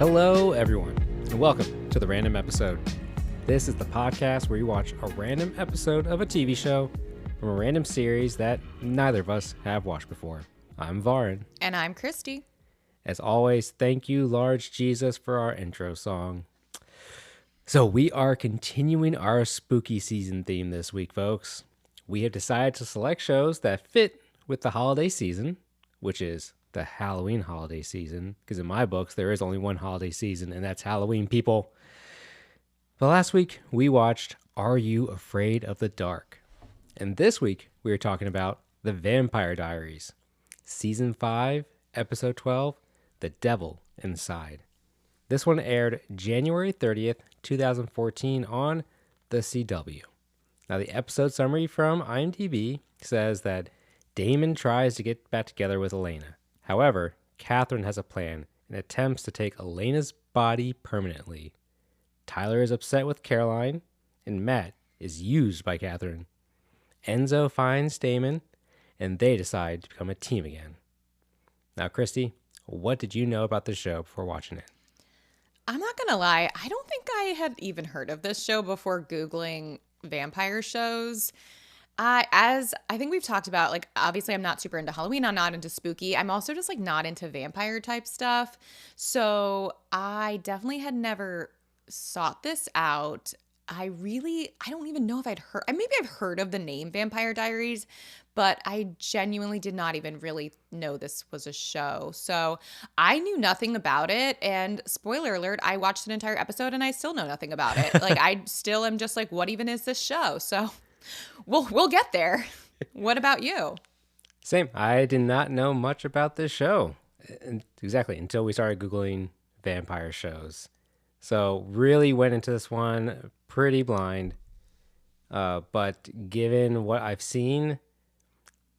Hello, everyone, and welcome to the Random Episode. This is the podcast where you watch a random episode of a TV show from a random series that neither of us have watched before. I'm Varin. And I'm Christy. As always, thank you, Large Jesus, for our intro song. So we are continuing our spooky season theme this week, folks. We have decided to select shows that fit with the holiday season, which is the Halloween holiday season, because in my books, there is only one holiday season, and that's Halloween, people. But last week, we watched Are You Afraid of the Dark? And this week, we are talking about The Vampire Diaries, Season 5, Episode 12, The Devil Inside. This one aired January 30th, 2014 on the CW. Now, the episode summary from IMDb says that Damon tries to get back together with Elena. However, Catherine has a plan and attempts to take Elena's body permanently. Tyler is upset with Caroline, and Matt is used by Catherine. Enzo finds Damon, and they decide to become a team again. Now, Christy, what did you know about this show before watching it? I'm not going to lie. I don't think I had even heard of this show before Googling vampire shows. As I think we've talked about, like, obviously I'm not super into Halloween. I'm not into spooky. I'm also just like not into vampire type stuff. So I definitely had never sought this out. I don't even know if maybe I've heard of the name Vampire Diaries, but I genuinely did not even really know this was a show. So I knew nothing about it. And spoiler alert, I watched an entire episode and I still know nothing about it. Like, I still am just like, what even is this show? So we'll get there. What about you? Same. I did not know much about this show. Exactly. Until we started Googling vampire shows. So really went into this one pretty blind. But given what I've seen,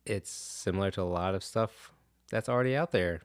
it's similar to a lot of stuff that's already out there.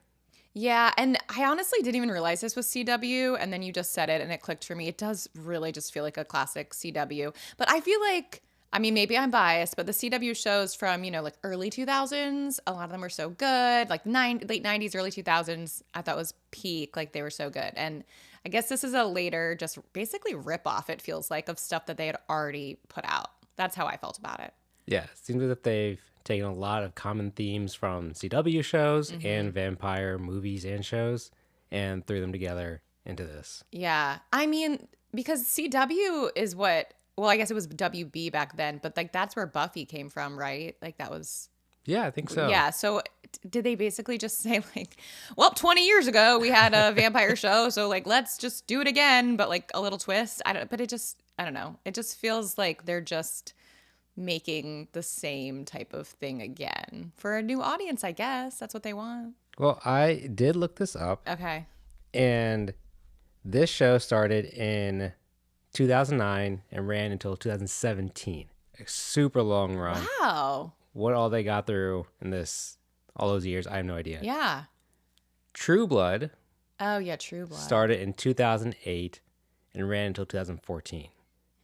Yeah, and I honestly didn't even realize this was CW, and then you just said it and it clicked for me. It does really just feel like a classic CW. But I feel like, I mean, maybe I'm biased, but the CW shows from, like early 2000s, a lot of them were so good. Like late 90s, early 2000s, I thought was peak. Like, they were so good. And I guess this is a later, just basically rip-off, it feels like, of stuff that they had already put out. That's how I felt about it. Yeah, it seems as if they've taken a lot of common themes from CW shows and vampire movies and shows and threw them together into this. Yeah. I mean, because CW is what, well, I guess it was WB back then, but like that's where Buffy came from, right? Like that was... Yeah, I think so. Yeah. So did they basically just say like, well, 20 years ago we had a vampire show, so like let's just do it again, but like a little twist? I don't know. It just feels like they're just making the same type of thing again for a new audience, I guess. That's what they want. Well, I did look this up. Okay. And this show started in 2009 and ran until 2017. A super long run. Wow. What all they got through in all those years, I have no idea. Yeah. True Blood. Oh, yeah, True Blood. Started in 2008 and ran until 2014.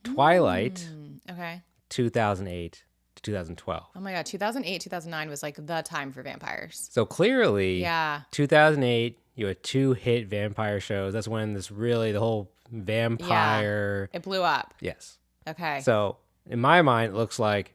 Twilight. Okay. 2008 to 2012. Oh my God, 2008, 2009 was like the time for vampires. So clearly, yeah, 2008, you had two hit vampire shows. That's when the whole vampire... Yeah, it blew up. Yes. Okay. So in my mind, it looks like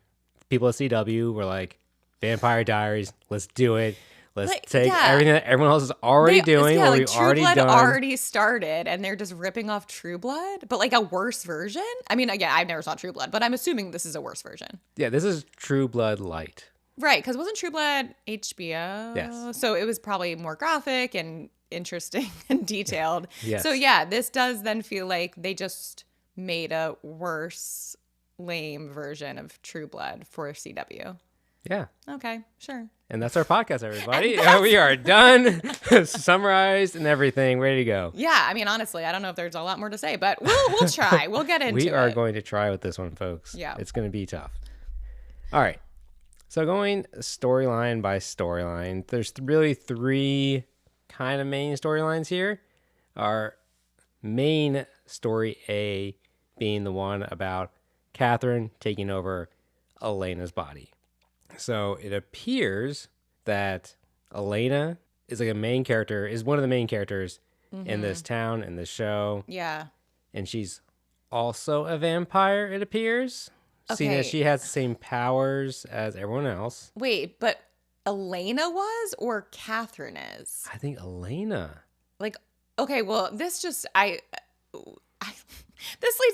people at CW were like, Vampire Diaries, let's do it. Let's take everything that everyone else is already doing. Yeah, what like we've True already Blood done. already started, and they're just ripping off True Blood, but like a worse version. I mean, again, I've never saw True Blood, but I'm assuming this is a worse version. Yeah, this is True Blood Light. Right, because wasn't True Blood HBO? Yes. So it was probably more graphic and interesting and detailed. Yes. So yeah, this does then feel like they just made a worse, lame version of True Blood for CW. Yeah. Okay, sure. And that's our podcast, everybody. We are done, summarized and everything, ready to go. Yeah, I mean, honestly, I don't know if there's a lot more to say, but we'll try. We'll get into it. We are going to try with this one, folks. Yeah. It's going to be tough. All right. So going storyline by storyline, there's really three kind of main storylines here. Our main story A being the one about Catherine taking over Elena's body. So it appears that Elena is like one of the main characters in this town, in this show. Yeah. And she's also a vampire, it appears. Seeing as Okay. she has the same powers as everyone else. Wait, but Elena was or Catherine is? I think Elena. Like, okay, well, this leads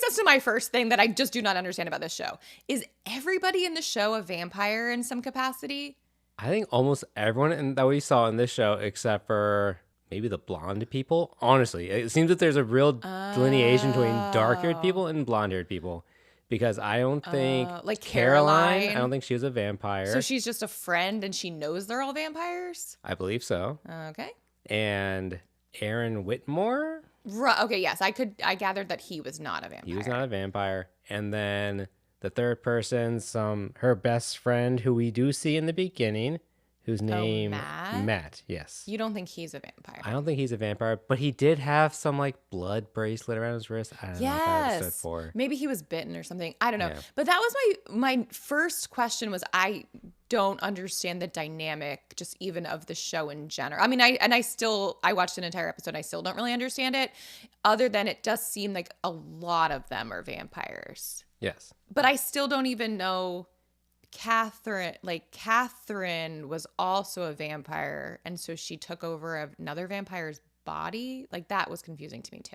us to my first thing that I just do not understand about this show. Is everybody in the show a vampire in some capacity? I think almost everyone that we saw in this show, except for maybe the blonde people. Honestly, it seems that there's a real delineation between dark-haired people and blonde-haired people. Because I don't think like Caroline, I Caroline? don't think she was a vampire. So she's just a friend and she knows they're all vampires? I believe so. Okay. And Aaron Whitmore, Right. Okay, yes. I gathered that he was not a vampire. he was not a vampire. And then the third person, her best friend, who we do see in the beginning, whose name Matt? Matt. Yes. You don't think he's a vampire? I don't think he's a vampire, but he did have some like blood bracelet around his wrist. I don't know what that stood for. Maybe he was bitten or something. I don't know. Yeah. But that was my first question was I don't understand the dynamic just even of the show in general. I mean, I watched an entire episode. I still don't really understand it other than it does seem like a lot of them are vampires. Yes. But I still don't even know Catherine was also a vampire, and so she took over another vampire's body. Like that was confusing to me too.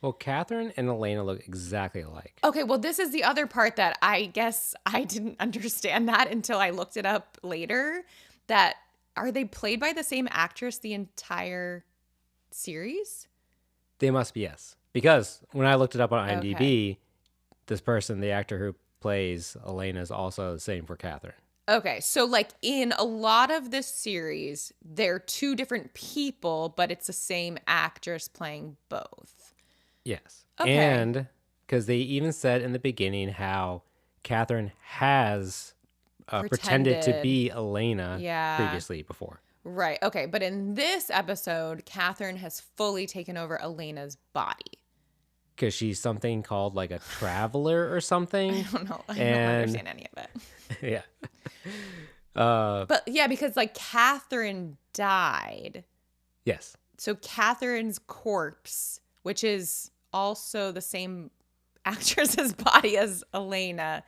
Well, Catherine and Elena look exactly alike. Okay, well, this is the other part that I guess I didn't understand that until I looked it up later. That are they played by the same actress the entire series? They must be, yes. Because when I looked it up on IMDb, Okay. this person, the actor who plays Elena, is also the same for Catherine. Okay, so like in a lot of this series, they're two different people, but it's the same actress playing both. Yes. Okay. And because they even said in the beginning how Catherine has pretended to Pretended. be Elena Yeah. previously before. Right. Okay, but in this episode, Catherine has fully taken over Elena's body. Because she's something called like a traveler or something. I don't know. I don't And- understand any of it. Yeah. But yeah, because like Catherine died. Yes. So Catherine's corpse, which is also the same actress's body as Elena,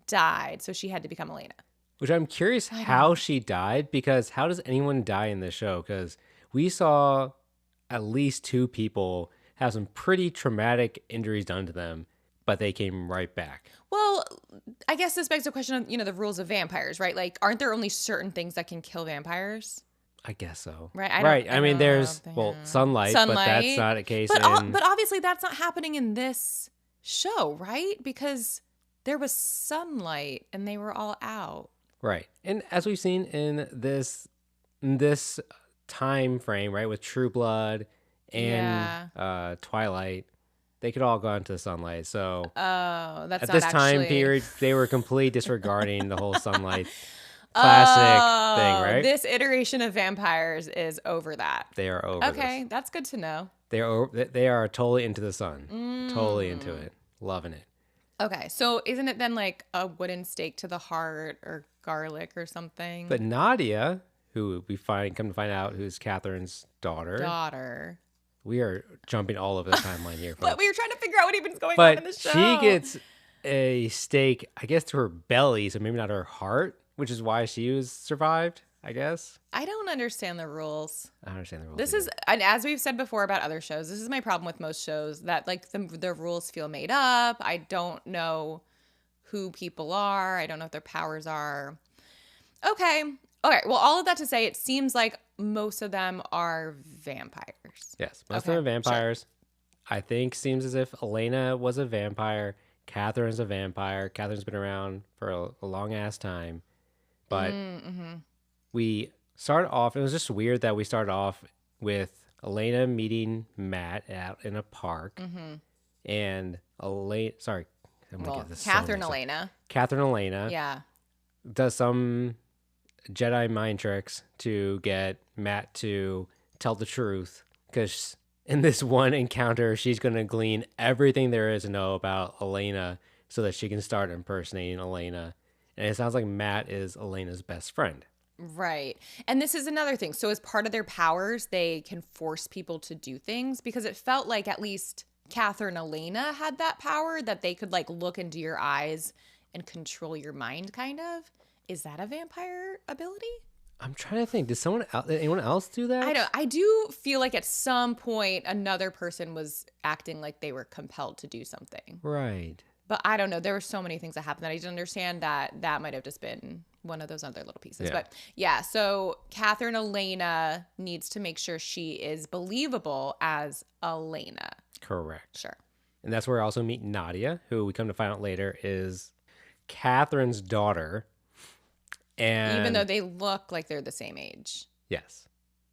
died. So she had to become Elena. Which I'm curious how she died, because how does anyone die in this show? Because we saw at least two people have some pretty traumatic injuries done to them, but they came right back. Well, I guess this begs the question of, the rules of vampires, right? Like, aren't there only certain things that can kill vampires? I guess so. Right, I mean, there's, sunlight, but that's Sunlight. not a case But, in... but obviously that's not happening in this show, right? Because there was sunlight and they were all out. Right. And as we've seen in this time frame, right, with True Blood and Twilight, they could all go into the sunlight. So Oh, that's at not this time actually... period, they were completely disregarding the whole sunlight classic thing, right? This iteration of vampires is over that. They are over Okay, this. that's good to know. They are totally into the sun. Totally into Mm. it. Loving it. Okay, so isn't it then like a wooden stake to the heart or garlic or something? But Nadia, who come to find out who's Catherine's daughter. we are jumping all over the timeline here, folks. But we were trying to figure out what even's going on But in the show. she gets a stake, I guess, to her belly, so maybe not her heart, which is why she was survived, I guess. I don't understand the rules. I don't understand the rules. This either. is, and as we've said before about other shows, this is my problem with most shows, that like the rules feel made up. I don't know who people are. I don't know what their powers are. Okay. Well, all of that to say, it seems like most of them are vampires. Yes, most Okay, of them are vampires. I think seems as if Elena was a vampire. Catherine's a vampire. Catherine's been around for a long ass time. But we started off, it was just weird that we started off with Elena meeting Matt out in a park. And Elena, sorry, I'm gonna get this so Catherine mixed up. Elena. Catherine Elena Yeah. does some Jedi mind tricks to get Matt to tell the truth, because in this one encounter, she's going to glean everything there is to know about Elena so that she can start impersonating Elena. And it sounds like Matt is Elena's best friend. Right. And this is another thing. So as part of their powers, they can force people to do things because it felt like at least Catherine Elena had that power that they could like look into your eyes and control your mind kind of. Is that a vampire ability? I'm trying to think. Did anyone else do I that? don't I do feel like at some point another person was acting like they were compelled to do something. Right. But I don't know. There were so many things that happened that I didn't understand that might have just been one of those other little pieces. Yeah. But yeah, so Catherine Elena needs to make sure she is believable as Elena. Correct. Sure. And that's where we also meet Nadia, who we come to find out later is Catherine's daughter. And Even though they look like they're the same age. yes.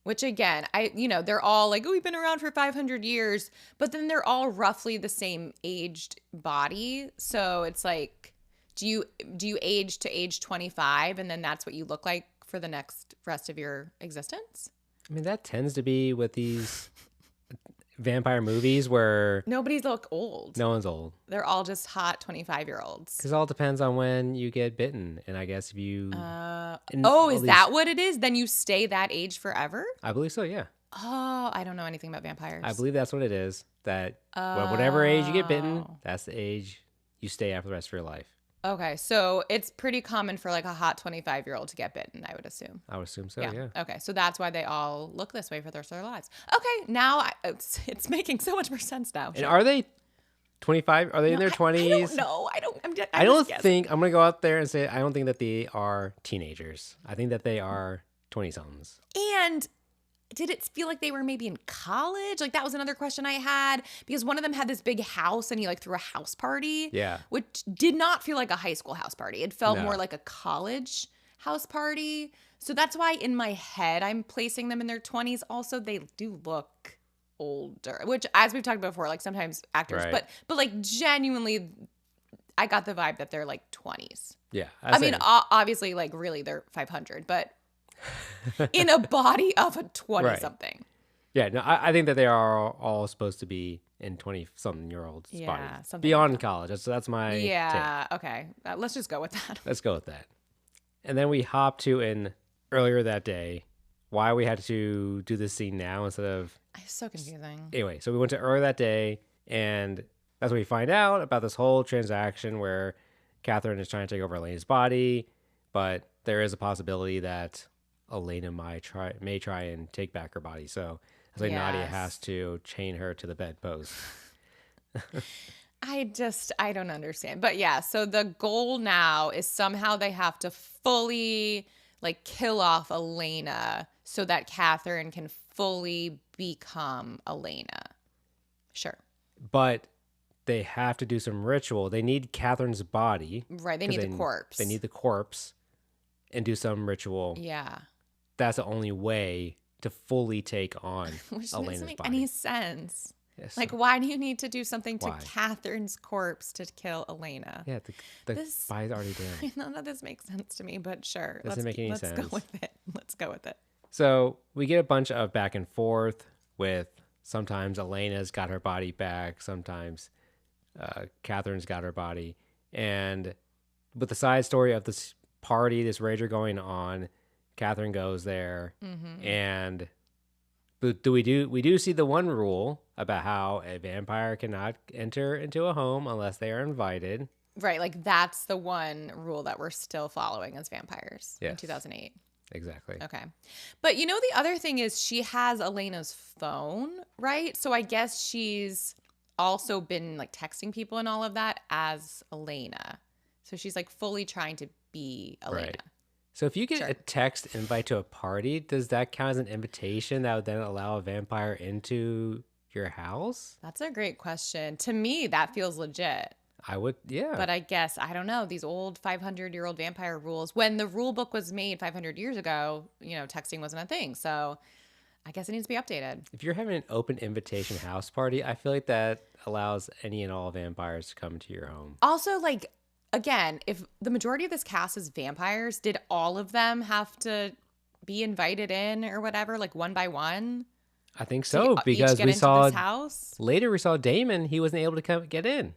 Which again, they're all like, oh, we've been around for 500 years, but then they're all roughly the same aged body. So it's like, do you age to age 25 and then that's what you look like for the next rest of your existence? I mean, that tends to be with these vampire movies where Nobody's look old. no one's old. They're all just hot 25-year-olds. Because it all depends on when you get bitten. And I guess if you. Is that what it is? Then you stay that age forever? I believe so, yeah. Oh, I don't know anything about vampires. I believe that's what it is. That whatever age you get bitten, Oh. that's the age you stay after the rest of your life. Okay, so it's pretty common for like a hot 25-year-old to get bitten, I would assume. I would assume so, yeah. Okay, so that's why they all look this way for the rest of their lives. Okay, now it's making so much more sense now. And are they 25? Are they in their 20s? I don't know. I don't think, I'm going to go out there and say, I don't think that they are teenagers. I think that they are 20-somethings. And did it feel like they were maybe in college? Like that was another question I had because one of them had this big house and he like threw a house party. Yeah. Which did not feel like a high school house party. It felt No. more like a college house party. So that's why in my head I'm placing them in their 20s. Also, they do look older, which as we've talked about before, like sometimes actors, Right. but like genuinely I got the vibe that they're like 20s. Yeah. I mean, obviously like really they're 500, but in a body of a 20 Right. something. Yeah, no, I think that they are all supposed to be in 20-something-year-olds Yeah, bodies. something Beyond college. That's my take. Yeah, okay. Let's just go with that. Let's go with that. And then we hop to in earlier that day. Why we had to do this scene now instead of... It's so confusing. Anyway, so we went to earlier that day, and that's when we find out about this whole transaction where Catherine is trying to take over Elena's body, but there is a possibility that Elena may try and take back her body. So it's like Nadia Yes. has to chain her to the bedpost. I don't understand. But yeah, so the goal now is somehow they have to fully like kill off Elena so that Catherine can fully become Elena. Sure. But they have to do some ritual. They need Catherine's body. Right. They 'cause need the corpse. They need the corpse and do some ritual. Yeah. That's the only way to fully take on Which Elena's doesn't make body. any sense. Yes. Like, why do you need to do something to Why? Catherine's corpse to kill Elena? Yeah, the This- body's already dead. None of this makes sense to me, but sure. Doesn't make any let's sense. go with it. Let's go with it. So we get a bunch of back and forth with sometimes Elena's got her body back, sometimes Catherine's got her body. And with the side story of this party, this rager going on, Catherine goes there, and we do see the one rule about how a vampire cannot enter into a home unless they are invited. Right. Like, that's the one rule that we're still following as vampires in Yes. 2008. Exactly. Okay. But the other thing is she has Elena's phone, right? So I guess she's also been like texting people and all of that as Elena. So she's like fully trying to be Elena. Right. So if you get a text invite to a party, does that count as an invitation that would then allow a vampire into your house? That's a great question. To me, that feels legit. I would, yeah. But I guess, I don't know, these old 500-year-old vampire rules, when the rule book was made 500 years ago, texting wasn't a thing. So I guess it needs to be updated. If you're having an open invitation house party, I feel like that allows any and all vampires to come to your home. Also, like, again, if the majority of this cast is vampires, did all of them have to be invited in or whatever, like one by one? I think so, because Each get we into saw this house? later we saw Damon, he wasn't able to get in.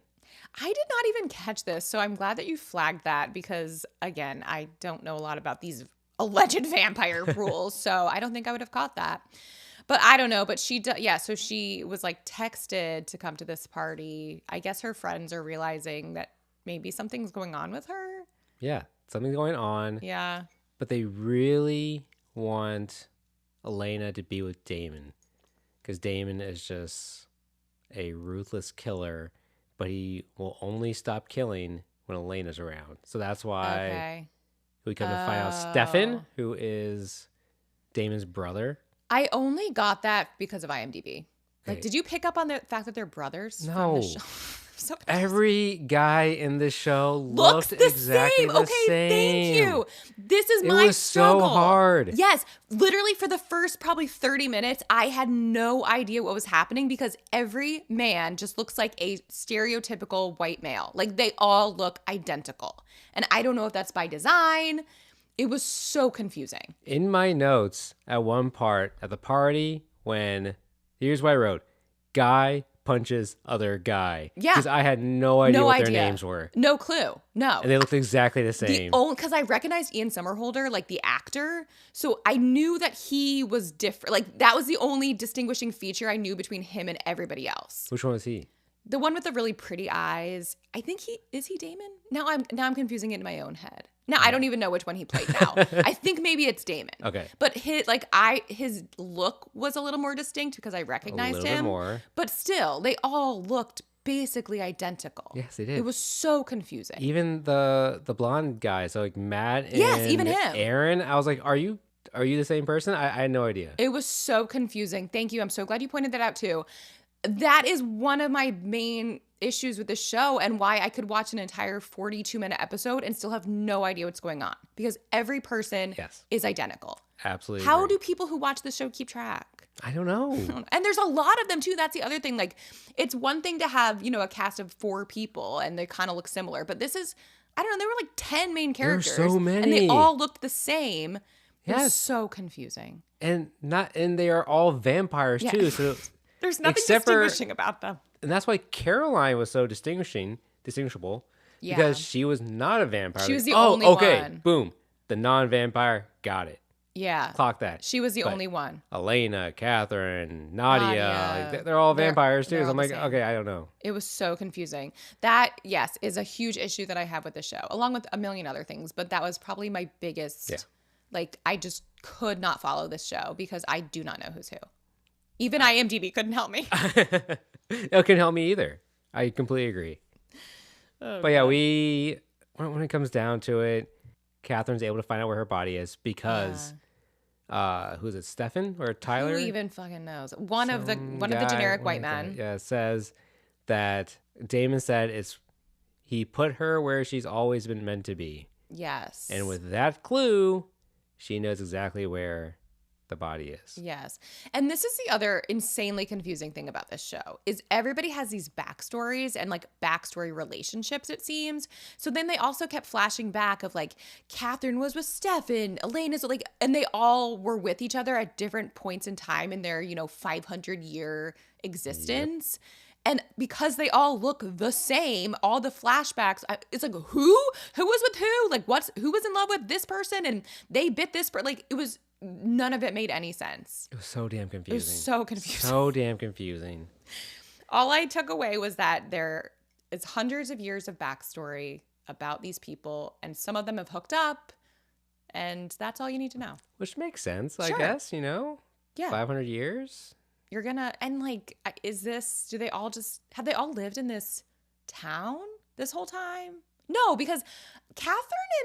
I did not even catch this, so I'm glad that you flagged that because, again, I don't know a lot about these alleged vampire rules. So I don't think I would have caught that. But I don't know. But yeah. So she was like texted to come to this party. I guess her friends are realizing that maybe something's going on with her. Yeah, something's going on. Yeah. But they really want Elena to be with Damon because Damon is just a ruthless killer, but he will only stop killing when Elena's around. So that's why we come to find out Stefan, who is Damon's brother. I only got that because of IMDb. Like, Okay. did you pick up on the fact that they're brothers? No. From the show? So Every guy in this show looks looked the exactly same. the Okay, same. thank you. This is It my was struggle. so hard. Yes, literally for the first probably 30 minutes, I had no idea what was happening because every man just looks like a stereotypical white male. Like they all look identical. And I don't know if that's by design. It was so confusing. In my notes, at one part at the party, here's what I wrote: guy punches other guy. Yeah. Because I had no idea what their names were. No clue. No. And they looked exactly the same. Because I recognized Ian Somerhalder, like the actor, so I knew that he was different. Like that was the only distinguishing feature I knew between him and everybody else. Which one was he? The one with the really pretty eyes. I think he Damon. Now I'm confusing it in my own head. Now I don't even know which one he played now. I think maybe it's Damon. Okay. But his look was a little more distinct because I recognized A little him. bit more. But still, they all looked basically identical. Yes, they did. It was so confusing. Even the blonde guy, so like Matt and Yes, even him. Aaron, I was like, are you the same person? I had no idea. It was so confusing. Thank you. I'm so glad you pointed that out too. That is one of my main issues with the show and why I could watch an entire 42-minute episode and still have no idea what's going on because every person is identical. Absolutely. How agree. do people who watch the show keep track? I don't know. And there's a lot of them too. That's the other thing. Like, it's one thing to have, a cast of 4 people and they kind of look similar, but this is, I don't know, there were like 10 main characters. so many. And they all looked the same. It was Yes. so confusing. And they are all vampires too. So There's nothing except for- distinguishing about them. and that's why Caroline was so distinguishable because she was not a vampire. She was the oh, only okay. one. Boom. The non-vampire, got it. Yeah. Clock that. She was the But only one. Elena, Catherine, Nadia, Nadia. like, they're all vampires too. they're So all I'm the like, same. okay, I don't know. It was so confusing. That, yes, is a huge issue that I have with the show, along with a million other things. But that was probably my biggest. Yeah. Like, I just could not follow this show because I do not know who's who. Even IMDb couldn't help me. It couldn't help me either. I completely agree. But yeah, when it comes down to it, Catherine's able to find out where her body is because who's it, Stefan or Tyler? Who even fucking knows? One of the Guy, generic one white of the guy, men. Yeah, says that Damon said he put her where she's always been meant to be. Yes. And with that clue, she knows exactly where the body is. Yes. And this is the other insanely confusing thing about this show is everybody has these backstories and like backstory relationships, it seems. So then they also kept flashing back of like Catherine was with Stefan, Elena's like, and they all were with each other at different points in time in their, 500-year existence. Yep. And because they all look the same, all the flashbacks, it's like, who was with who? Like, who was in love with this person? And they bit this, like, it was, none of it made any sense. It was so damn confusing. It was so confusing. So damn confusing. All I took away was that there is hundreds of years of backstory about these people, and some of them have hooked up, and that's all you need to know. Which makes sense, I Sure. guess, Yeah. 500 years? You're gonna, and like, have they all lived in this town this whole time? No, because Catherine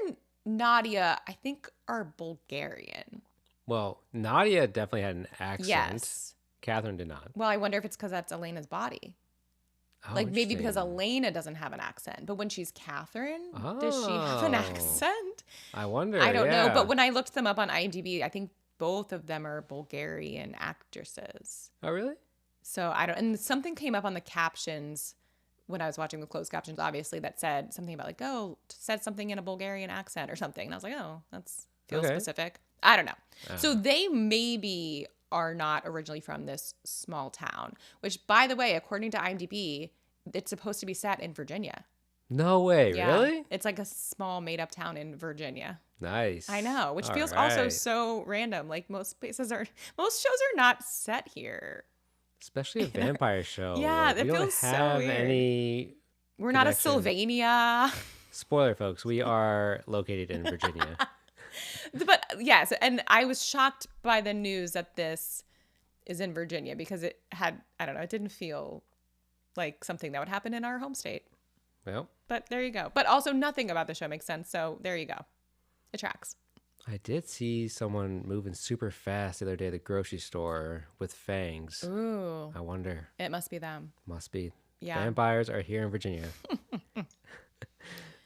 and Nadia, I think, are Bulgarian. Well, Nadia definitely had an accent. Yes. Catherine did not. Well, I wonder if it's because that's Elena's body. Oh, Like maybe because interesting. Elena doesn't have an accent, but when she's Catherine, does she have an Oh. accent? I wonder. I don't know. yeah. But when I looked them up on IMDb, I think both of them are Bulgarian actresses. Oh, really? So I don't, and something came up on the captions when I was watching with closed captions, obviously, that said something about like, said something in a Bulgarian accent or something. And I was like, that's feels Okay. specific. I don't know. So they maybe are not originally from this small town, which, by the way, according to IMDb, it's supposed to be set in Virginia. No way. Yeah. Really? It's like a small made up town in Virginia. Nice. I know, which All feels also right. so random. Like most shows are not set here. Especially a vampire show. Yeah, Like, we that don't feels so have weird. any We're not a connection. Sylvania. Spoiler, folks, we are located in Virginia. But yes, and I was shocked by the news that this is in Virginia because it had, I don't know, it didn't feel like something that would happen in our home state. Well, But there you go. But also nothing about the show makes sense. So there you go. It tracks. I did see someone moving super fast the other day at the grocery store with fangs. Ooh, I wonder. it must be them. Must be. Yeah. Vampires are here in Virginia.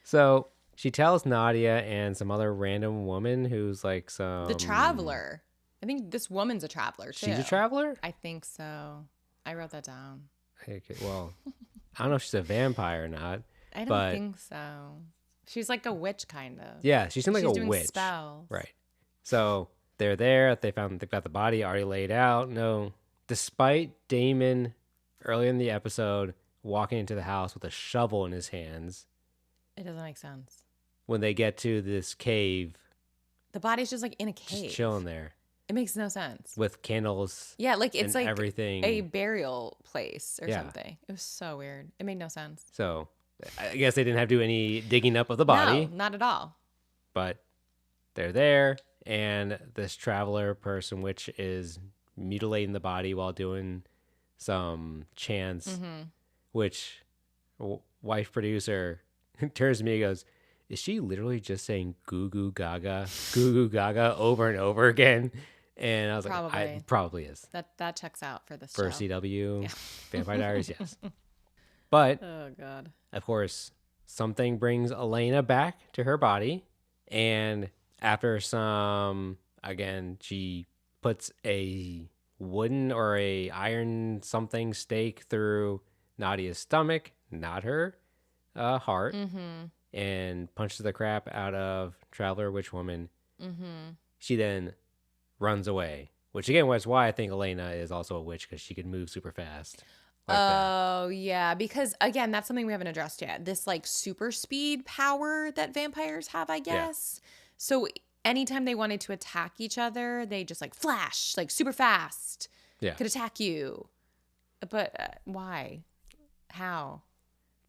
So she tells Nadia and some other random woman who's like The traveler. I think this woman's a traveler too. She's a traveler? I think so. I wrote that down. Okay, well, I don't know if she's a vampire or not. I don't but think so. She's like a witch, kind of. Yeah, she seemed like She's a doing witch. spells. Right. So they're there. They've got the body already laid out. No, despite Damon earlier in the episode walking into the house with a shovel in his hands, It doesn't make sense. when they get to this cave, The body's just like in a cave. just chilling there It makes no sense. with candles. Yeah, like it's and like everything. a burial place or Yeah. something. It was so weird. It made no sense. So I guess they didn't have to do any digging up of the body, No, not at all. but they're there, and this traveler person, which is mutilating the body while doing some chants, Mm-hmm. which wife producer turns to me and goes, "Is she literally just saying goo gaga over and over again?" And I was like, "It probably is." That checks out for this For show. CW, Yeah. Vampire Diaries, yes. But Oh God. of course, something brings Elena back to her body, and after again, she puts a wooden or a iron something stake through Nadia's stomach, not her heart, Mm-hmm. and punches the crap out of Traveler Witch Woman. Mm-hmm. She then runs away, which again was why I think Elena is also a witch, because she can move super fast. Like that. Oh yeah, because again, that's something we haven't addressed yet. This like super speed power that vampires have, I guess. So anytime they wanted to attack each other, they just like flash, like super fast. Yeah. Could attack you. But why? How?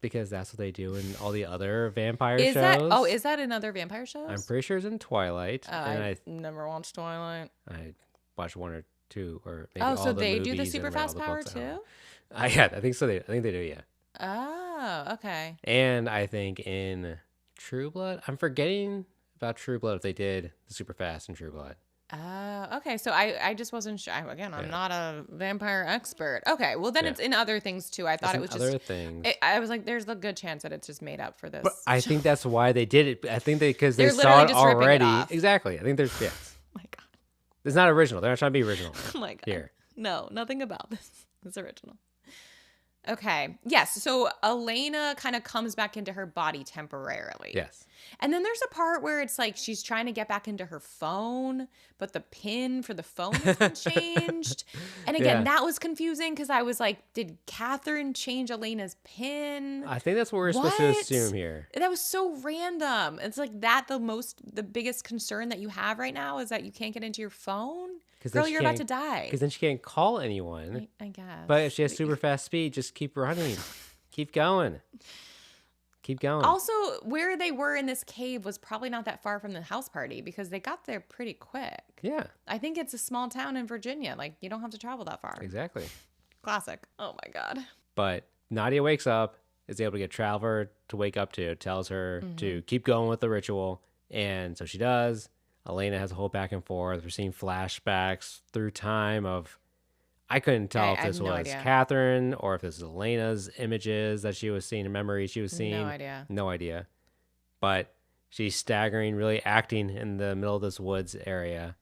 Because that's what they do in all the other vampire Is shows. is that in other vampire shows? I'm pretty sure it's in Twilight. And I never watched Twilight. I watched one or two, or maybe Oh, all so the they do the movies super and read all fast the power books. I don't know. too? Yeah, I think so. I think they do, yeah. Oh, okay. And I think in True Blood, I'm forgetting about True Blood if they did the super fast in True Blood. Oh, okay. So I just wasn't sure. Again, I'm Yeah. not a vampire expert. Okay, well then Yeah. it's in other things too. I thought it was other just. things. I was like, there's a good chance that it's just made up for this. But I think that's why they did it. I think because they They're saw literally it just ripping it already. off. Exactly. I think there's Oh my God. it's not original. They're not trying to be original Oh my God. here. No, nothing about this is original. Okay. Yes. So Elena kind of comes back into her body temporarily. Yes. And then there's a part where it's like she's trying to get back into her phone, but the pin for the phone has been changed. And again, Yeah. that was confusing because I was like, did Catherine change Elena's pin? I think that's what we're supposed to What? assume here. That was so random. It's like the biggest concern that you have right now is that you can't get into your phone? Girl, you're about to die. Because then she can't call anyone. I guess. But if she has super fast speed, just keep running. Keep going. Keep going. Also, where they were in this cave was probably not that far from the house party because they got there pretty quick. Yeah, I think it's a small town in Virginia. Like, you don't have to travel that far. exactly. Classic. Oh my God. But Nadia wakes up, is able to get Traveler to wake up to, tells her Mm-hmm. to keep going with the ritual. And so she does. Elena has a whole back and forth. We're seeing flashbacks through time of, I couldn't tell if I have this no was idea. Catherine or if this is Elena's images that she was seeing, in memories she was seeing. No idea. No idea. But she's staggering, really acting in the middle of this woods area.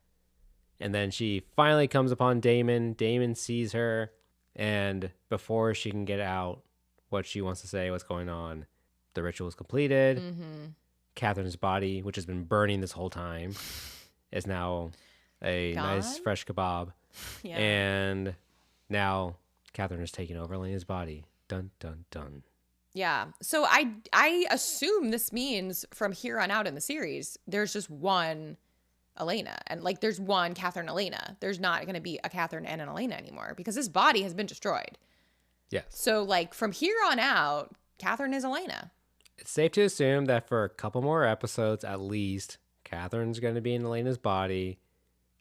And then she finally comes upon Damon. Damon sees her. And before she can get out what she wants to say, what's going on, the ritual is completed. Mm-hmm. Catherine's body, which has been burning this whole time, is now a nice Gone? fresh kebab. Yeah. And now Catherine is taking over Elena's body. Dun, dun, dun. Yeah. So I assume this means from here on out in the series, there's just one Elena. And like there's one Catherine Elena. There's not going to be a Catherine and an Elena anymore because this body has been destroyed. Yes. So like from here on out, Catherine is Elena. It's safe to assume that for a couple more episodes at least, Catherine's going to be in Elena's body,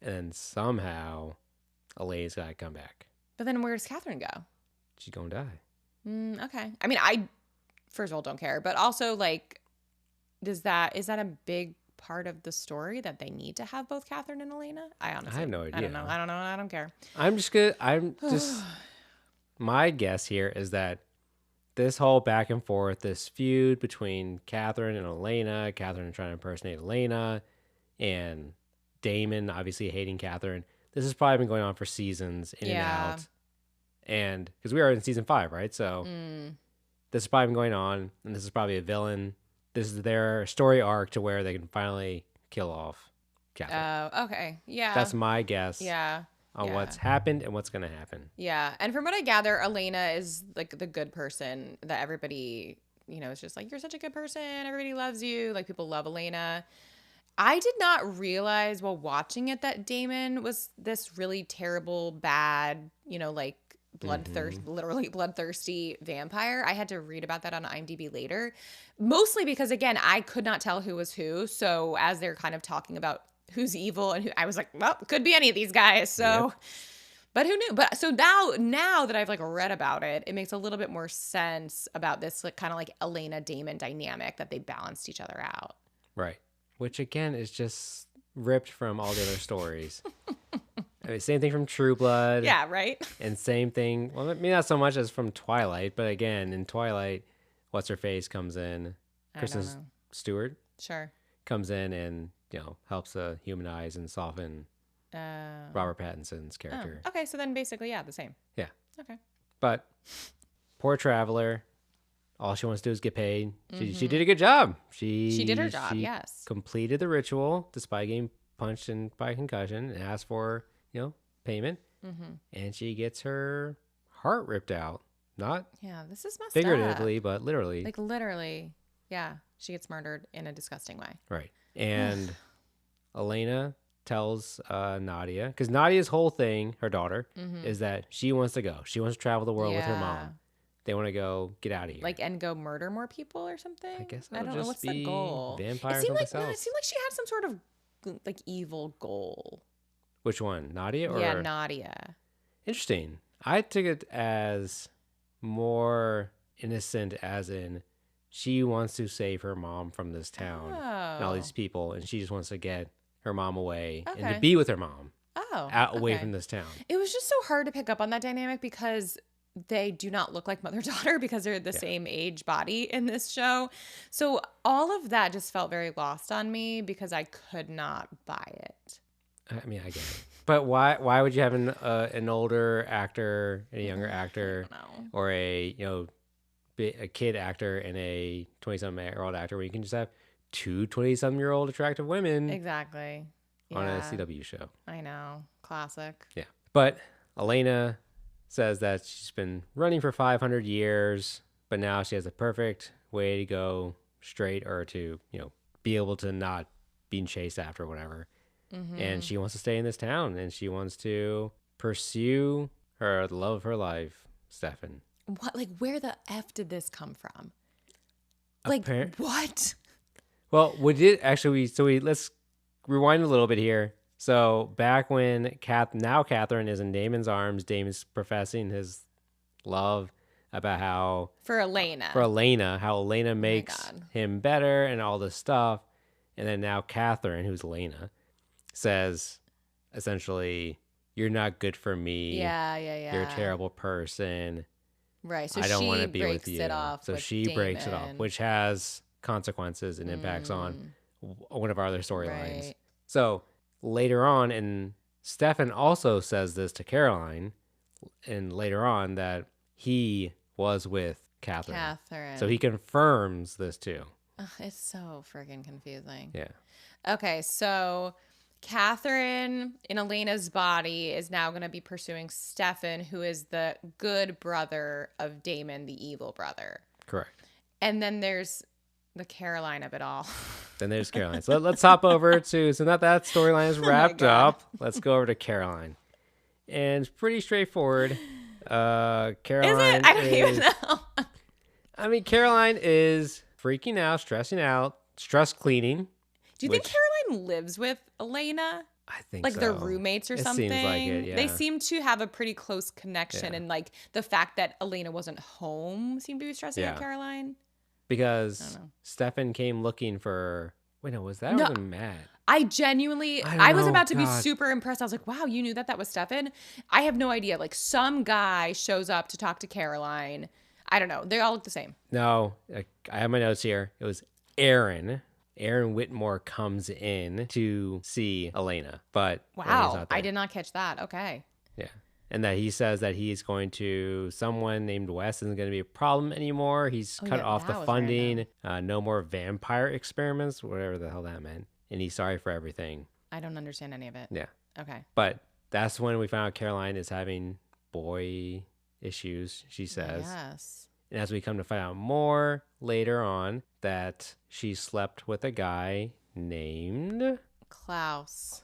and then somehow Elena's got to come back. But then where does Catherine go? She's going to die. Okay. I mean, I first of all don't care, but also like, is that a big part of the story that they need to have both Catherine and Elena? I honestly have no idea. I don't know. I don't care. I'm just my guess here is that this whole back and forth, this feud between Catherine and Elena, Catherine trying to impersonate Elena, and Damon obviously hating Catherine. This has probably been going on for seasons in and out. And because we are in season 5, right? So this has probably been going on, and this is probably a villain. This is their story arc to where they can finally kill off Catherine. Oh, okay. Yeah. That's my guess. Yeah. On what's happened and what's going to happen. Yeah. And from what I gather, Elena is like the good person that everybody, is just like, you're such a good person. Everybody loves you. Like people love Elena. I did not realize while watching it that Damon was this really terrible, bad, like literally bloodthirsty vampire. I had to read about that on IMDb later, mostly because again, I could not tell who was who. So as they're kind of talking about who's evil and who, I was like, well, could be any of these guys. So, but who knew? But so now that I've like read about it, it makes a little bit more sense about this like kind of like Elena Damon dynamic that they balanced each other out. Right. Which again is just ripped from all the other stories. I mean, same thing from True Blood. Yeah, right. And same thing. Well, maybe not so much as from Twilight, but again, in Twilight, what's her face comes in. Kristen Stewart. Sure. Comes in and helps humanize and soften Robert Pattinson's character. Oh, okay, so then basically, the same. Yeah. Okay. But poor Traveler. All she wants to do is get paid. She did a good job. She did her job, yes. Completed the ritual despite getting punched by concussion and asked for, payment. And she gets her heart ripped out. Not this is messed figuratively, up. but literally. Like literally. Yeah. She gets murdered in a disgusting way. Right. And Elena tells Nadia, because Nadia's whole thing, her daughter, is that she wants to go. She wants to travel the world with her mom. They want to go get out of here. Like, and go murder more people or something? I guess I don't know what's the goal. Vampire it seemed like she had some sort of like evil goal. Which one? Nadia or Nadia. Interesting. I took it as more innocent, as in she wants to save her mom from this town and all these people, and she just wants to get her mom away and to be with her mom. Away from this town. It was just so hard to pick up on that dynamic because they do not look like mother-daughter because they're the same age body in this show. So all of that just felt very lost on me because I could not buy it. I mean, I get it. But why would you have an older actor and a younger actor or a kid actor and a 20-something-year-old actor when you can just have two 20-something-year-old attractive women exactly on a CW show? I know. Classic. Yeah. But Elena says that she's been running for 500 years, but now she has a perfect way to go straight or to, be able to not being chased after or whatever. And she wants to stay in this town and she wants to pursue the love of her life, Stefan. What? Like, where the F did this come from? Like, what? Well, let's rewind a little bit here. So back when Catherine is in Damon's arms, Damon's professing his love about how for Elena, how Elena makes him better and all this stuff. And then now Catherine, who's Elena, says essentially, "You're not good for me. Yeah. You're a terrible person. Right. So I don't want to be with you." So she breaks it off, which has consequences and impacts on one of our other storylines. Right. So later on, and Stefan also says this to Caroline, and later on that he was with Catherine. So he confirms this too. Ugh, it's so freaking confusing. Yeah. Okay, so Catherine in Elena's body is now going to be pursuing Stefan, who is the good brother of Damon, the evil brother. Correct. And then there's the Caroline of it all. Then there's Caroline. So let's hop over to, so now that storyline is Oh my wrapped God. up, let's go over to Caroline. And it's pretty straightforward. Is it? Caroline I don't even is, know. I mean, Caroline is freaking out, stressing out, stress cleaning. Do you think Caroline lives with Elena? I think Like so. they're roommates or It something? seems like it, yeah. They seem to have a pretty close connection. Yeah. And like the fact that Elena wasn't home seemed to be stressing out Yeah. Caroline. Because Stefan came looking for, wait, no, was that No. or was it Matt? I genuinely, I don't I was know, about to be God. super impressed. I was like, wow, you knew that was Stefan? I have no idea. Like some guy shows up to talk to Caroline. I don't know. They all look the same. No, I have my notes here. It was Aaron. Aaron Whitmore comes in to see Elena, but Elena's Wow. not there. I did not catch that. Okay. Yeah. And that he says that he's going to, someone named Wes isn't going to be a problem anymore. He's cut yeah, off the that was funding. No more vampire experiments, whatever the hell that meant. And he's sorry for everything. I don't understand any of it. Yeah. Okay. But that's when we found out Caroline is having boy issues, she says. Yes. And as we come to find out more later on, that she slept with a guy named Klaus.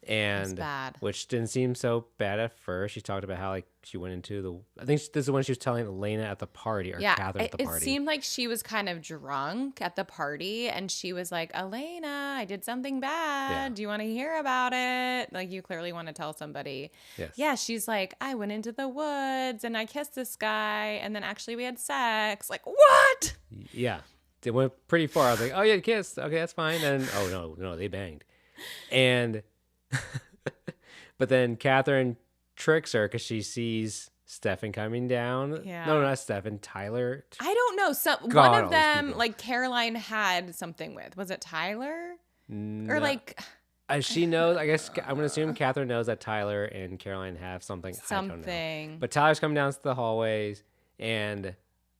And bad. which didn't seem so bad at first. She talked about how like she went into the, I think this is when she was telling Elena at the party, or Catherine at the party. It seemed like she was kind of drunk at the party and she was like, Elena, I did something bad. Yeah. Do you want to hear about it? Like you clearly want to tell somebody. Yes. Yeah, she's like, I went into the woods and I kissed this guy and then actually we had sex. Like, what? Yeah. It went pretty far. I was like, oh yeah, kiss. Okay, that's fine. And oh no, they banged. And but then Catherine tricks her because she sees Stefan coming down. Yeah. No, not Stefan. Tyler. I don't know. God, One all of these them, people. like Caroline had something with. Was it Tyler? No. Or like She knows. I guess I'm gonna assume Catherine knows that Tyler and Caroline have something. I don't know. something. But Tyler's coming down the hallways, and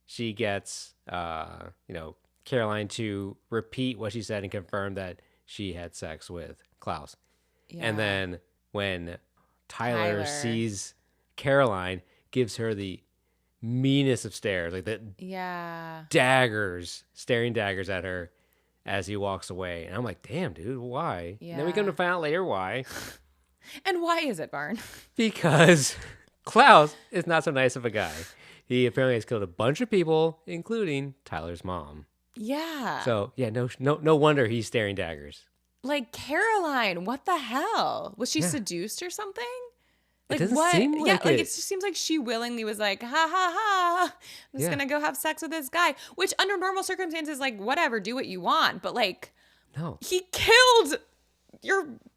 she gets, Caroline to repeat what she said and confirm that she had sex with Klaus. Yeah. And then when Tyler sees Caroline, gives her the meanest of stares, like the staring daggers at her as he walks away. And I'm like, damn, dude, why? Yeah. And then we come to find out later why. And why is it, Barn? Because Klaus is not so nice of a guy. He apparently has killed a bunch of people, including Tyler's mom. Yeah. So yeah, no wonder he's staring daggers. Like Caroline, what the hell? Was she seduced or something? Like doesn't what? seem like it it. just seems like she willingly was like, ha ha ha. I'm just gonna go have sex with this guy. Which under normal circumstances, like whatever, do what you want. But like No. he killed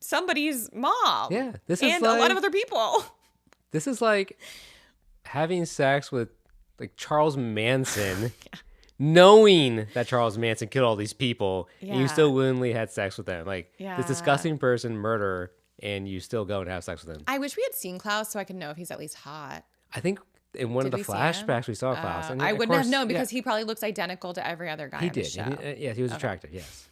somebody's mom. Yeah. This is and like, a lot of other people. This is like having sex with like Charles Manson, knowing that Charles Manson killed all these people, and you still willingly had sex with them. Like this disgusting person, murderer, and you still go and have sex with him. I wish we had seen Klaus so I could know if he's at least hot. I think in one of the we see him? flashbacks we saw Klaus. And I of wouldn't have course, known because he probably looks identical to every other guy he on did. the show. Yes, he was attractive. Yes.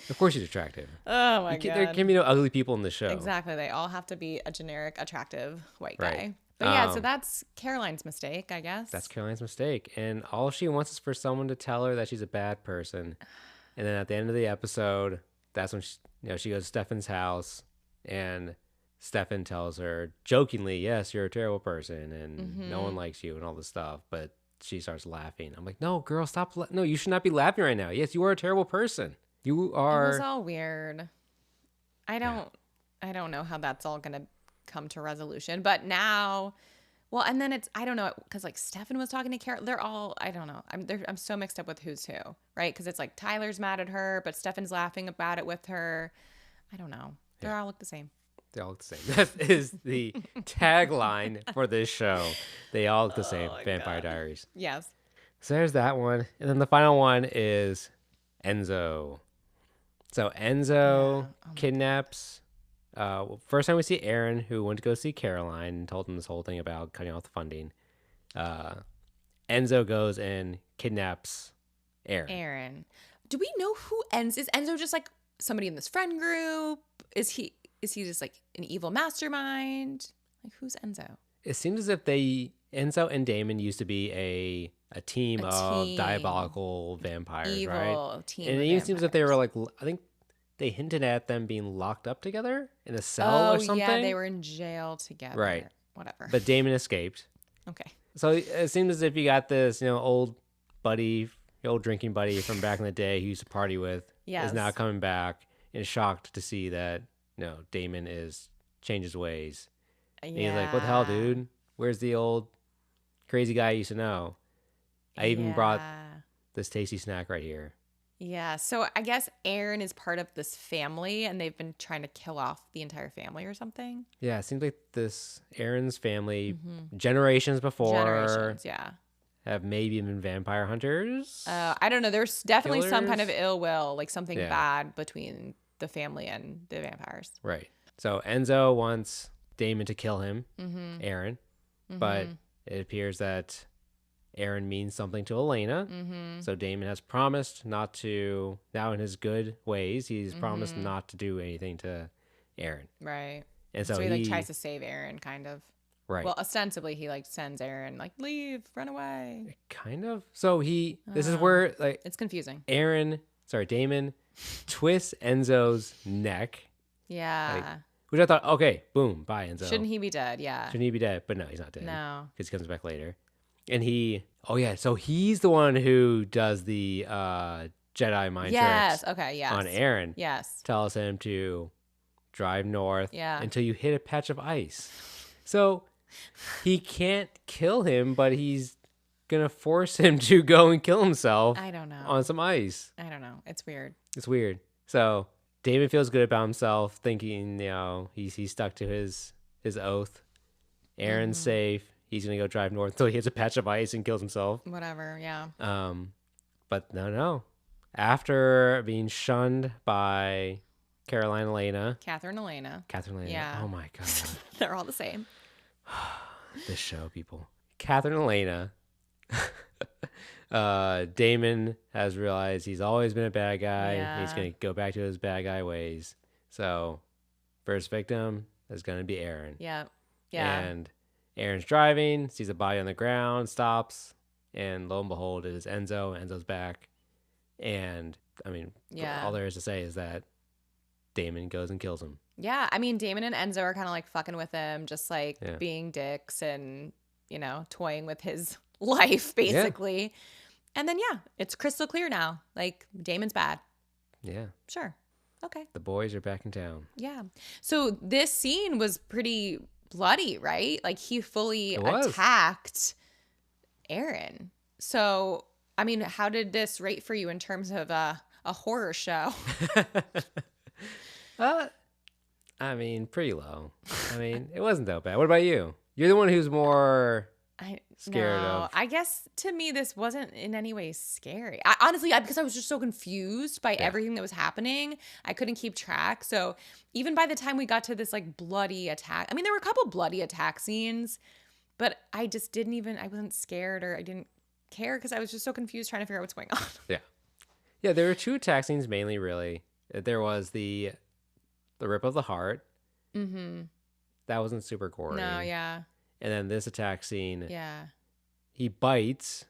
Of course he's attractive. Oh my God. There can be no ugly people in the show. Exactly. They all have to be a generic, attractive white guy. Right. But yeah, so that's Caroline's mistake, I guess. That's Caroline's mistake. And all she wants is for someone to tell her that she's a bad person. And then at the end of the episode, that's when she goes to Stefan's house, and Stefan tells her jokingly, yes, you're a terrible person and no one likes you and all this stuff. But she starts laughing. I'm like, no, girl, stop. No, you should not be laughing right now. Yes, you are a terrible person. You are. It was all weird. I don't know how that's all going to come to resolution. But now, well, and then I don't know, because like Stefan was talking to Carol. They're all, I don't know. I'm so mixed up with who's who, right? Because it's like Tyler's mad at her, but Stefan's laughing about it with her. I don't know. They all look the same. They all look the same. That is the tagline for this show. They all look the same. Vampire Diaries. Yes. So there's that one. And then the final one is Enzo. So Enzo kidnaps. First time we see Aaron, who went to go see Caroline and told him this whole thing about cutting off the funding. Enzo goes and kidnaps Aaron. Do we know who Is Enzo just like somebody in this friend group? Is he just like an evil mastermind? Like who's Enzo? It seems as if Enzo and Damon used to be a a team A of team. diabolical vampires, right? Evil team And it of even seems that they were vampires. like, I think they hinted at them being locked up together in a cell or Oh, yeah, they something. were in jail Right. together. Whatever. But Damon escaped. Okay. So it seems as if you got this, old buddy, your old drinking buddy from back in the day who used to party with, is now Yes. coming back and shocked to see that, Damon is changed his ways. And he's like, what the hell, Yeah. dude? Where's the old crazy guy I used to know? I even brought Yeah. this tasty snack right here. Yeah. So I guess Aaron is part of this family and they've been trying to kill off the entire family or something. Yeah, it seems like this Aaron's family, Mm-hmm. generations before, Generations. Yeah. have maybe been vampire hunters, I don't know. There's definitely some kind of killers. ill will, like something Yeah, bad between the family and the vampires. right. So Enzo wants Damon to kill him, Mm-hmm. Aaron, but Mm-hmm. it appears that Aaron means something to Elena. Mm-hmm. So Damon has promised not to, now in his good ways, he's promised Mm-hmm. not to do anything to Aaron. Right. And so So he like tries to save Aaron, kind of. right. Well, ostensibly he like sends Aaron like leave, run away. Kind of. So this is Oh, where like it's confusing. Damon twists Enzo's neck, like, Yeah. which I thought, okay, boom, bye Enzo. Shouldn't he be dead? Yeah. Shouldn't he be dead? But no, he's not dead. No. Because he comes back later. And oh yeah, so he's the one who does the Jedi mind Yes. tricks Okay. Yes. on Aaron. Yes. Tells him to drive north Yeah. until you hit a patch of ice. So he can't kill him, but he's gonna force him to go and kill himself I don't know. on some ice. I don't know. It's weird. It's weird. So Damon feels good about himself, thinking he's stuck to his oath. Aaron's Mm-hmm. safe. He's gonna go drive north until he hits a patch of ice and kills himself. Whatever. Yeah. But no. After being shunned by Caroline Elena, Catherine Elena. Catherine Elena. Yeah. Oh my god, They're all the same. this show, people. Catherine Elena. Damon has realized he's always been a bad guy. Yeah. He's gonna go back to his bad guy ways. So, first victim is gonna be Aaron. Yeah. Yeah. And Aaron's driving, sees a body on the ground, stops, and lo and behold, it is Enzo. Enzo's back. And I mean, Yeah. all there is to say is that Damon goes and kills him. Yeah. I mean, Damon and Enzo are kind of like fucking with him, just like Yeah. being dicks and, toying with his life, basically. And then, yeah, it's crystal clear now. Like, Damon's bad. Yeah. Sure. Okay. The boys are back in town. Yeah. So this scene was pretty bloody, right? Like, he fully It was. attacked Aaron. So, I mean, how did this rate for you in terms of a horror show? I mean, pretty low. I mean, it wasn't that bad. What about you? You're the one who's more scared of. I guess to me this wasn't in any way scary. Honestly, because I was just so confused by everything that was happening, I couldn't keep track. So even by the time we got to this like bloody attack, I mean there were a couple bloody attack scenes, but I just didn't even. I wasn't scared or I didn't care because I was just so confused trying to figure out what's going on. Yeah, there were two attack scenes mainly. Really, there was the rip of the heart. Mm-hmm. That wasn't super gory. No, yeah, And then this attack scene, yeah, he bites,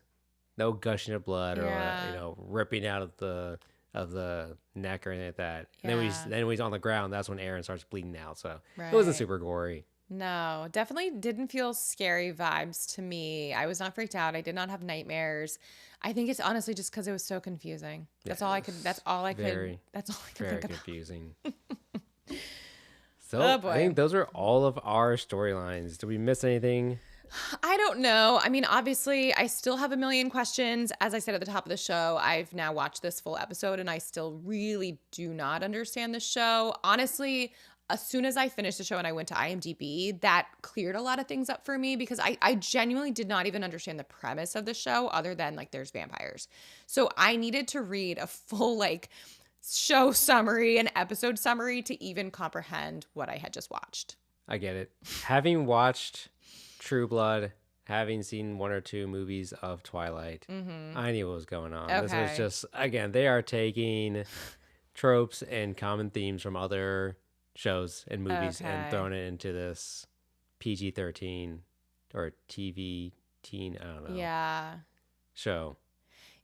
no gushing of blood or Yeah. ripping out of the neck or anything like that. And Yeah. then when he's on the ground, that's when Aaron starts bleeding out. So right. it wasn't super gory. No, definitely didn't feel scary vibes to me. I was not freaked out. I did not have nightmares. I think it's honestly just because it was so confusing. That's all I could. That's all I could. Very, That's all I could very think about. confusing. So Oh, boy. I think those are all of our storylines. Did we miss anything? I don't know. I mean, obviously, I still have a million questions. As I said at the top of the show, I've now watched this full episode and I still really do not understand the show. Honestly, as soon as I finished the show and I went to IMDb, that cleared a lot of things up for me because I genuinely did not even understand the premise of the show other than like there's vampires. So I needed to read a full like show summary and episode summary to even comprehend what I had just watched. I get it. Having watched True Blood, having seen one or two movies of Twilight, I knew what was going on. This was Okay. just, again, they are taking tropes and common themes from other shows and movies and Okay. throwing it into this PG-13 or TV teen, I don't know. Yeah. show.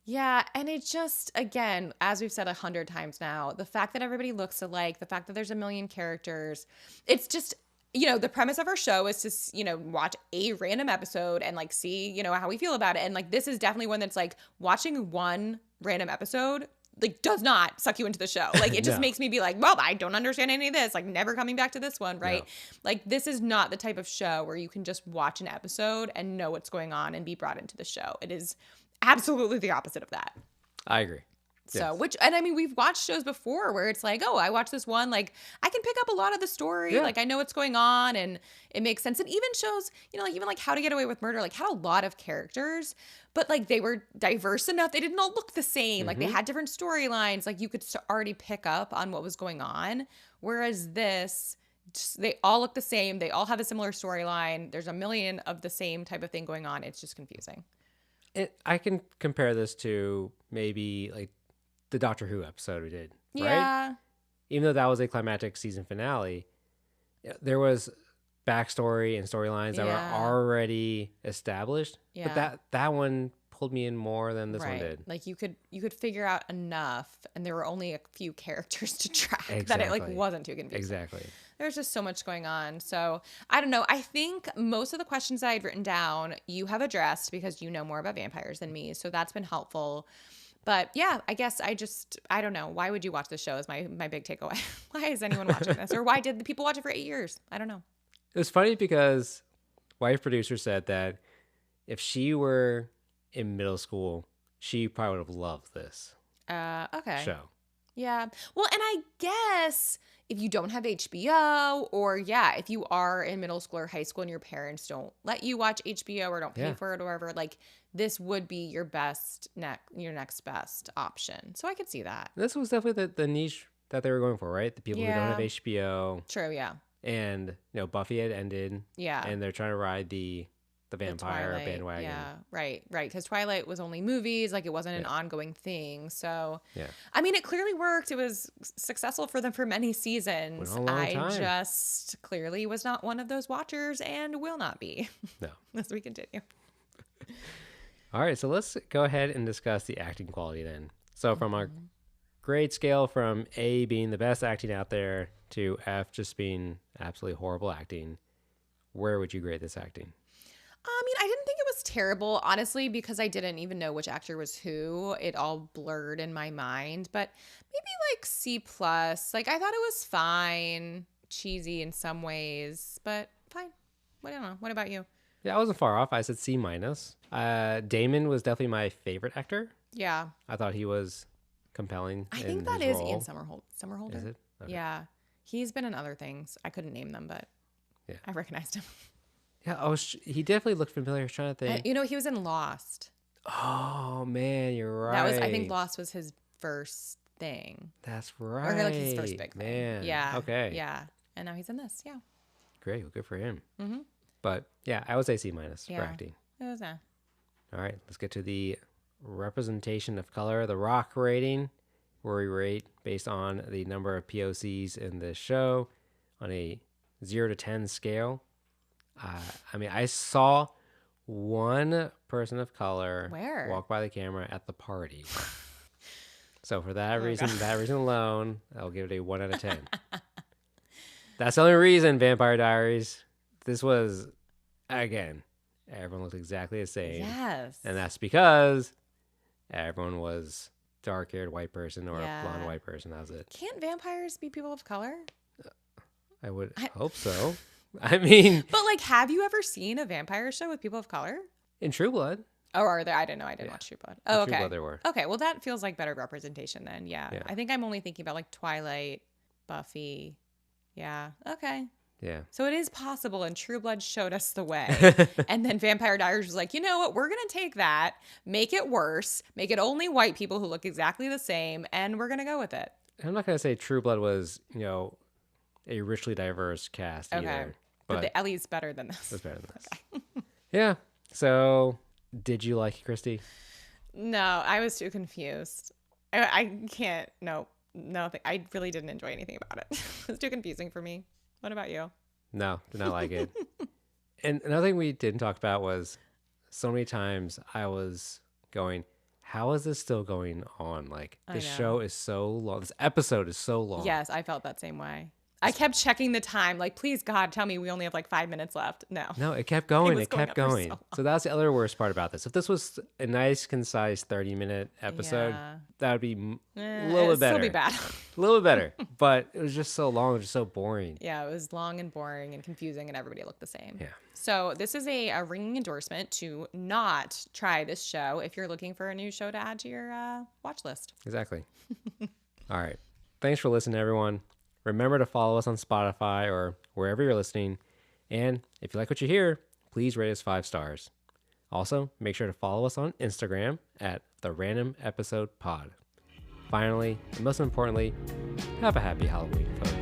Yeah, and it just, again, as we've said 100 times now, the fact that everybody looks alike, the fact that there's a million characters, it's just, the premise of our show is to, watch a random episode and like see, how we feel about it. And like this is definitely one that's like watching one random episode like does not suck you into the show. Like it just No, makes me be like, well, I don't understand any of this. Like never coming back to this one, right? no, Like this is not the type of show where you can just watch an episode and know what's going on and be brought into the show. It is absolutely the opposite of that. I agree. So, Yes. and I mean, we've watched shows before where it's like, oh, I watched this one, like I can pick up a lot of the story, Yeah. like I know what's going on and it makes sense. And even shows, like even like How to Get Away with Murder, like had a lot of characters, but like they were diverse enough. They didn't all look the same. Like they had different storylines. Like you could already pick up on what was going on. Whereas this, just, they all look the same. They all have a similar storyline. There's a million of the same type of thing going on. It's just confusing. I can compare this to maybe like the Doctor Who episode we did, right? Yeah. Even though that was a climactic season finale, there was backstory and storylines that Yeah. were already established. Yeah. But that one pulled me in more than this one did. Like you could figure out enough, and there were only a few characters to track that it Exactly. like wasn't too confusing. Exactly. There's just so much going on. So I don't know. I think most of the questions that I'd written down you have addressed because you know more about vampires than me. So that's been helpful. But yeah, I guess I don't know. Why would you watch this show is my big takeaway. Why is anyone watching this? Or why did the people watch it for 8 years? I don't know. It was funny because wife producer said that if she were in middle school, she probably would have loved this Okay. show. Yeah. Well, and I guess if you don't have HBO or if you are in middle school or high school and your parents don't let you watch HBO or don't pay Yeah. for it or whatever, like this would be your your next best option. So I could see that. This was definitely the niche that they were going for, right? The people who don't have Yeah. HBO, True, yeah. and Buffy had ended, Yeah. and they're trying to ride the The vampire Twilight, bandwagon. Yeah, right. Because Twilight was only movies, like it wasn't an Yeah. ongoing thing. So, Yeah. I mean, it clearly worked. It was successful for them for many seasons. Went on a long I time. just clearly was not one of those watchers and will not be No. as we continue. All right, so let's go ahead and discuss the acting quality then. So from Mm-hmm. our grade scale, from A being the best acting out there to F just being absolutely horrible acting, where would you grade this acting? I mean, I didn't think it was terrible, honestly, because I didn't even know which actor was who. It all blurred in my mind, but maybe like C plus. Like I thought it was fine, cheesy in some ways, but fine. I don't know. What about you? Yeah, I wasn't far off. I said C minus. Damon was definitely my favorite actor. Yeah, I thought he was compelling. I in think that his is role. Ian Somerhalder. Is it? Okay. Yeah, he's been in other things. I couldn't name them, but Yeah. I recognized him. Yeah. He definitely looked familiar. I was trying to think. He was in Lost. Oh man, you're right. That was, I think, Lost was his first thing, That's right. or like his first big thing. Man. Yeah. Okay. Yeah, and now he's in this. Yeah. Great. Well, good for him. Mm-hmm. But yeah, I would say C minus Yeah. for acting. It was All right, let's get to the representation of color, the rock rating, where we rate based on the number of POCs in this show on a 0 to 10 scale. I mean, I saw one person of color Where? walk by the camera at the party. So for that Oh, reason, God. that reason alone, I'll give it a 1 out of 10. That's the only reason, Vampire Diaries. This was, again, everyone looked exactly the same. Yes. And that's because everyone was dark-haired white person or Yeah. a blonde white person. That was it. Can't vampires be people of color? I would hope so. I mean, But like, have you ever seen a vampire show with people of color? in True Blood, Oh, are there? I didn't know. I didn't Yeah. watch True Blood. in Oh, True okay. Blood there were. Okay, well, that feels like better representation then. Yeah. Yeah. I think I'm only thinking about like Twilight, Buffy. Yeah. Okay. Yeah. So it is possible, and True Blood showed us the way. And then Vampire Diaries was like, you know what? We're going to take that, make it worse, make it only white people who look exactly the same, and we're going to go with it. I'm not going to say True Blood was, a richly diverse cast Okay. either. But But at least better than this. it's better than this. Yeah. So, did you like it, Christy? No, I was too confused. I can't. No, I really didn't enjoy anything about it. It was too confusing for me. What about you? No, did not like it. And another thing we didn't talk about was so many times I was going, how is this still going on? Like, I this know. show is so long. This episode is so long. Yes, I felt that same way. I kept checking the time. Like, please, God, tell me we only have like 5 minutes left. No, No, it kept going. was It going kept on for so going. long. So that's the other worst part about this. If this was a nice, concise 30-minute episode, Yeah. that would be a It'd little bit better. still be bad. A little bit better. But it was just so long. It was just so boring. Yeah, it was long and boring and confusing, and everybody looked the same. Yeah. So this is a ringing endorsement to not try this show if you're looking for a new show to add to your watch list. Exactly. All right. Thanks for listening, everyone. Remember to follow us on Spotify or wherever you're listening. And if you like what you hear, please rate us 5 stars. Also, make sure to follow us on Instagram at The Random Episode Pod. Finally, and most importantly, have a happy Halloween, folks.